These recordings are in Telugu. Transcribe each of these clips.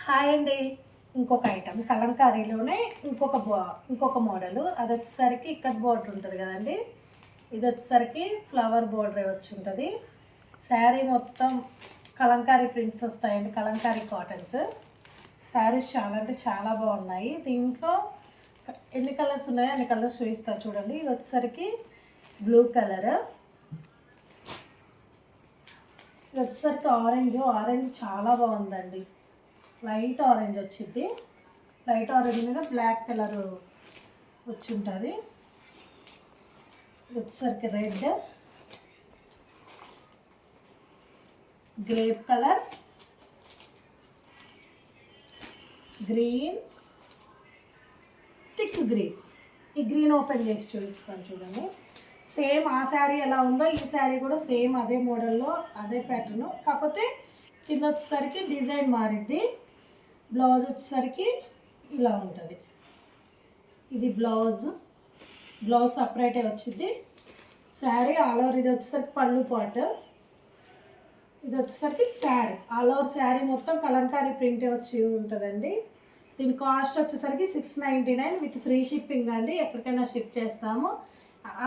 హాయ్ అండి. ఇంకొక ఐటమ్ కలంకారీలోనే ఇంకొక మోడలు. అది వచ్చేసరికి ఇక్కత్ బోర్డర్ ఉంటుంది కదండి. ఇది వచ్చేసరికి ఫ్లవర్ బోర్డర్ వచ్చి ఉంటుంది. శారీ మొత్తం కలంకారీ ప్రింట్స్ వస్తాయండి, కలంకారీ కాటన్స్. శారీస్ చాలా అంటే చాలా బాగున్నాయి. దీంట్లో ఎన్ని కలర్స్ ఉన్నాయో అన్ని కలర్స్ చూపిస్తారు చూడండి. ఇది వచ్చేసరికి బ్లూ కలర్, ఇది వచ్చేసరికి ఆరెంజ్ చాలా బాగుందండి. లైట్ ఆరెంజ్ వచ్చింది. లైట్ ఆరెంజ్ మీద బ్లాక్ కలర్ వచ్చి ఉంటుంది. వచ్చేసరికి red, grape colour, green, thick green. ఈ గ్రీన్ ఓపెన్ చేసి చూపిస్తాను చూడండి. సేమ్ ఆ శారీ ఎలా ఉందో ఈ శారీ కూడా సేమ్ అదే మోడల్లో అదే ప్యాటర్న్, కాకపోతే కింద వచ్చేసరికి డిజైన్ మారిద్ది. బ్లౌజ్ వచ్చేసరికి ఇలా ఉంటుంది. ఇది బ్లౌజ్ సపరేటే వచ్చింది. శారీ ఆల్ ఓవర్ ఇది వచ్చేసరికి పళ్ళు పాటు, ఇది వచ్చేసరికి శారీ ఆల్ ఓవర్ శారీ మొత్తం కలంకారీ ప్రింటే వచ్చి ఉంటుందండి. దీని కాస్ట్ వచ్చేసరికి 699 విత్ ఫ్రీ షిప్పింగ్ అండి. ఎక్కడికైనా షిప్ చేస్తాము.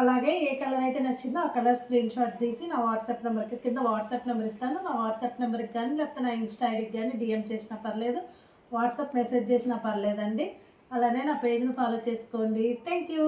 అలాగే ఏ కలర్ అయితే నచ్చిందో ఆ కలర్ స్క్రీన్ షాట్ తీసి నా వాట్సాప్ నెంబర్కి, కింద వాట్సాప్ నెంబర్ ఇస్తాను, నా వాట్సాప్ నెంబర్కి కానీ లేకపోతే నా ఇన్స్టా ఐడికి కానీ డిఎం చేసినా పర్లేదు, వాట్సాప్ మెసేజ్ చేసినా పర్లేదండి. అలానే నా పేజ్ని ఫాలో చేసుకోండి. Thank you.